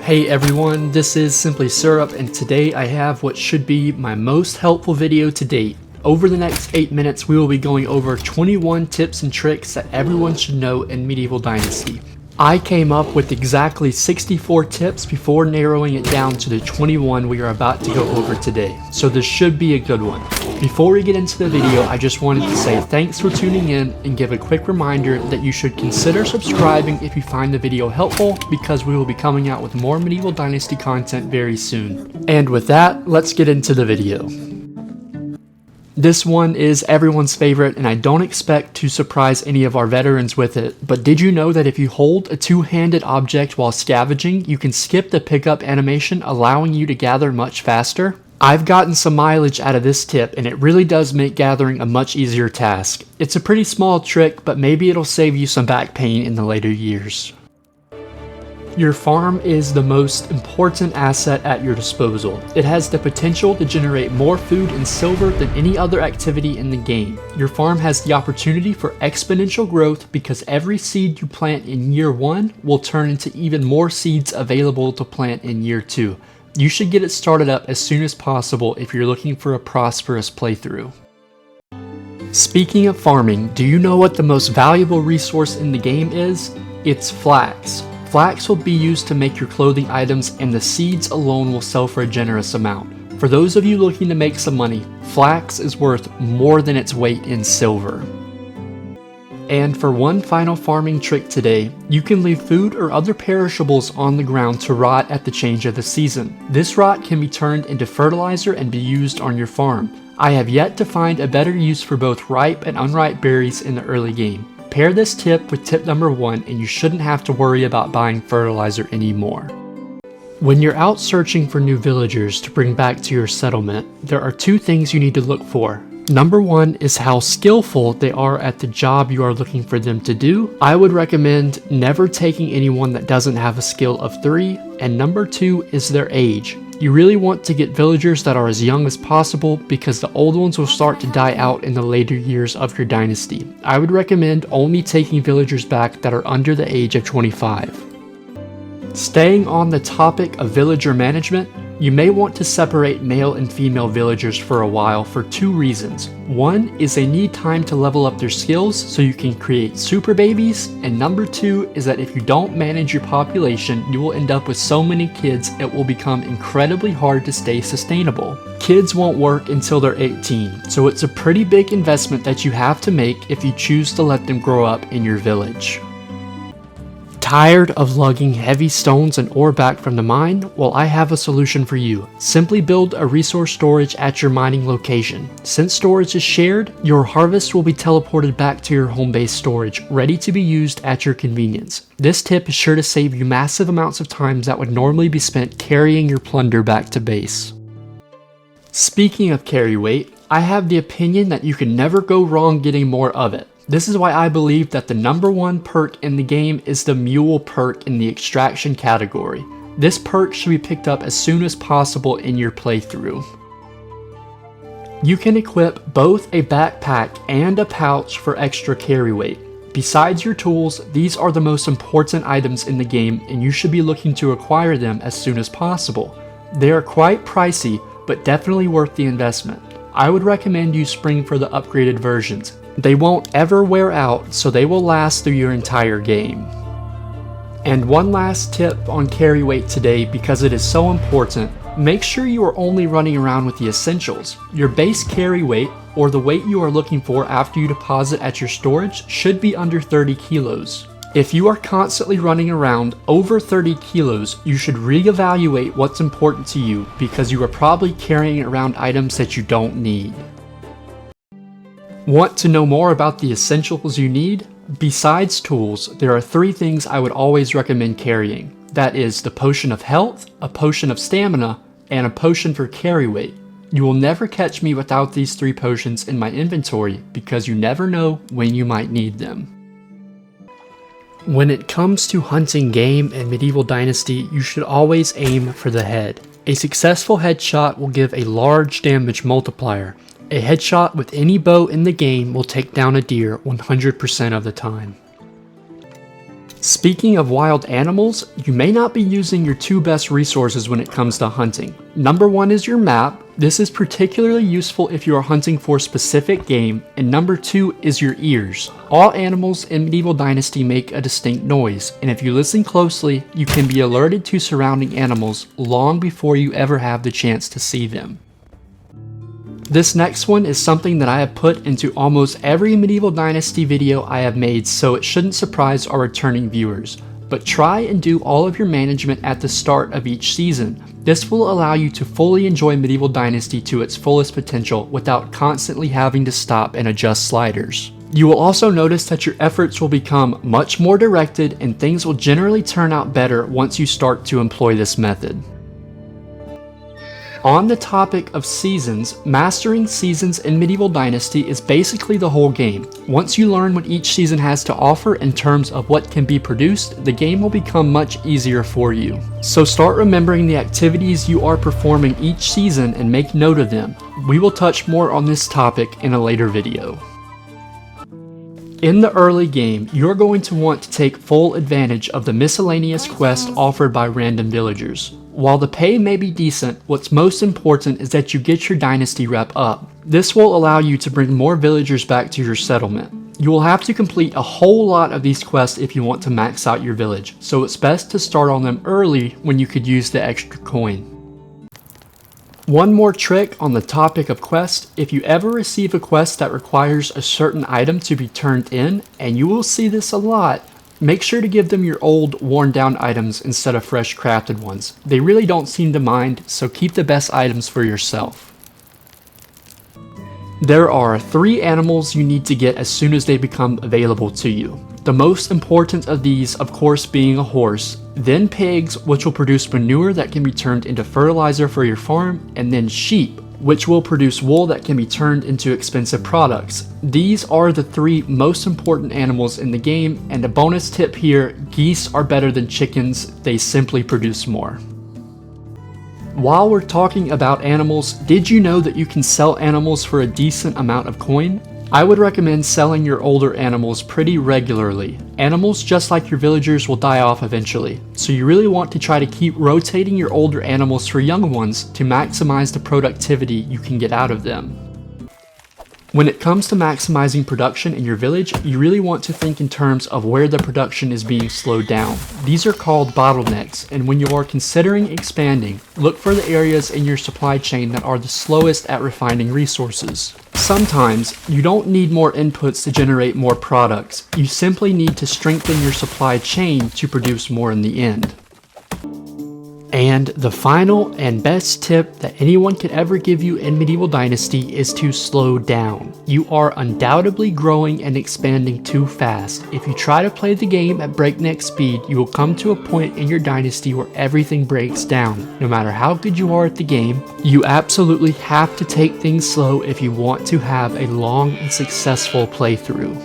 Hey everyone, this is Simply Syrup, and today I have what should be my most helpful video to date. Over the next 8 minutes, we will be going over 21 tips and tricks that everyone should know in Medieval Dynasty. I came up with exactly 64 tips before narrowing it down to the 21 we are about to go over today, so this should be a good one. Before we get into the video, I just wanted to say thanks for tuning in and give a quick reminder that you should consider subscribing if you find the video helpful, because we will be coming out with more Medieval Dynasty content very soon. And with that, let's get into the video. This one is everyone's favorite, and I don't expect to surprise any of our veterans with it, but did you know that if you hold a two-handed object while scavenging, you can skip the pickup animation, allowing you to gather much faster? I've gotten some mileage out of this tip, and it really does make gathering a much easier task. It's a pretty small trick, but maybe it'll save you some back pain in the later years. Your farm is the most important asset at your disposal. It has the potential to generate more food and silver than any other activity in the game. Your farm has the opportunity for exponential growth because every seed you plant in year 1 will turn into even more seeds available to plant in year 2. You should get it started up as soon as possible if you're looking for a prosperous playthrough. Speaking of farming, do you know what the most valuable resource in the game is? It's flax. Flax will be used to make your clothing items, and the seeds alone will sell for a generous amount. For those of you looking to make some money, flax is worth more than its weight in silver. And for one final farming trick today, you can leave food or other perishables on the ground to rot at the change of the season. This rot can be turned into fertilizer and be used on your farm. I have yet to find a better use for both ripe and unripe berries in the early game. Pair this tip with tip number 1 and you shouldn't have to worry about buying fertilizer anymore. When you're out searching for new villagers to bring back to your settlement, there are 2 things you need to look for. Number 1 is how skillful they are at the job you are looking for them to do. I would recommend never taking anyone that doesn't have a skill of 3. And number 2 is their age. You really want to get villagers that are as young as possible, because the old ones will start to die out in the later years of your dynasty. I would recommend only taking villagers back that are under the age of 25. Staying on the topic of villager management, you may want to separate male and female villagers for a while for 2 reasons. One is they need time to level up their skills so you can create super babies, and number 2 is that if you don't manage your population, you will end up with so many kids it will become incredibly hard to stay sustainable. Kids won't work until they're 18, so it's a pretty big investment that you have to make if you choose to let them grow up in your village. Tired of lugging heavy stones and ore back from the mine? Well, I have a solution for you. Simply build a resource storage at your mining location. Since storage is shared, your harvest will be teleported back to your home base storage, ready to be used at your convenience. This tip is sure to save you massive amounts of time that would normally be spent carrying your plunder back to base. Speaking of carry weight, I have the opinion that you can never go wrong getting more of it. This is why I believe that the number 1 perk in the game is the mule perk in the extraction category. This perk should be picked up as soon as possible in your playthrough. You can equip both a backpack and a pouch for extra carry weight. Besides your tools, these are the most important items in the game, and you should be looking to acquire them as soon as possible. They are quite pricey, but definitely worth the investment. I would recommend you spring for the upgraded versions. They won't ever wear out, so they will last through your entire game. And one last tip on carry weight today, because it is so important. Make sure you are only running around with the essentials. Your base carry weight, or the weight you are looking for after you deposit at your storage, should be under 30 kilos. If you are constantly running around over 30 kilos, you should reevaluate what's important to you, because you are probably carrying around items that you don't need. Want to know more about the essentials you need? Besides tools, there are 3 things I would always recommend carrying. That is the potion of health, a potion of stamina, and a potion for carry weight. You will never catch me without these 3 potions in my inventory, because you never know when you might need them. When it comes to hunting game in Medieval Dynasty, you should always aim for the head. A successful headshot will give a large damage multiplier. A headshot with any bow in the game will take down a deer 100% of the time. Speaking of wild animals, you may not be using your two best resources when it comes to hunting. Number one is your map. This is particularly useful if you are hunting for specific game, and number two is your ears. All animals in Medieval Dynasty make a distinct noise, and if you listen closely, you can be alerted to surrounding animals long before you ever have the chance to see them. This next one is something that I have put into almost every Medieval Dynasty video I have made, so it shouldn't surprise our returning viewers. But try and do all of your management at the start of each season. This will allow you to fully enjoy Medieval Dynasty to its fullest potential without constantly having to stop and adjust sliders. You will also notice that your efforts will become much more directed and things will generally turn out better once you start to employ this method. On the topic of seasons, mastering seasons in Medieval Dynasty is basically the whole game. Once you learn what each season has to offer in terms of what can be produced, the game will become much easier for you. So start remembering the activities you are performing each season and make note of them. We will touch more on this topic in a later video. In the early game, you're going to want to take full advantage of the Miscalanoius Quest offered by random villagers. While the pay may be decent, what's most important is that you get your dynasty rep up. This will allow you to bring more villagers back to your settlement. You will have to complete a whole lot of these quests if you want to max out your village, so it's best to start on them early when you could use the extra coin. One more trick on the topic of quests: if you ever receive a quest that requires a certain item to be turned in, and you will see this a lot, make sure to give them your old, worn down items instead of fresh crafted ones. They really don't seem to mind, so keep the best items for yourself. There are 3 animals you need to get as soon as they become available to you. The most important of these, of course, being a horse, then pigs, which will produce manure that can be turned into fertilizer for your farm, and then sheep, which will produce wool that can be turned into expensive products. These are the 3 most important animals in the game, and a bonus tip here: geese are better than chickens, they simply produce more. While we're talking about animals, did you know that you can sell animals for a decent amount of coin? I would recommend selling your older animals pretty regularly. Animals, just like your villagers, will die off eventually, so you really want to try to keep rotating your older animals for young ones to maximize the productivity you can get out of them. When it comes to maximizing production in your village, you really want to think in terms of where the production is being slowed down. These are called bottlenecks, and when you are considering expanding, look for the areas in your supply chain that are the slowest at refining resources. Sometimes, you don't need more inputs to generate more products. You simply need to strengthen your supply chain to produce more in the end. And the final and best tip that anyone could ever give you in Medieval Dynasty is to slow down. You are undoubtedly growing and expanding too fast. If you try to play the game at breakneck speed, you will come to a point in your dynasty where everything breaks down. No matter how good you are at the game, you absolutely have to take things slow if you want to have a long and successful playthrough.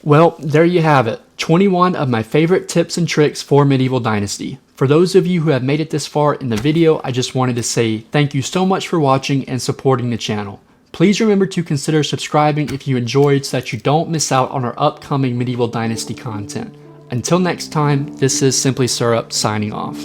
Well, there you have it. 21 of my favorite tips and tricks for Medieval Dynasty. For those of you who have made it this far in the video, I just wanted to say thank you so much for watching and supporting the channel. Please remember to consider subscribing if you enjoyed so that you don't miss out on our upcoming Medieval Dynasty content. Until next time, this is Simply Syrup signing off.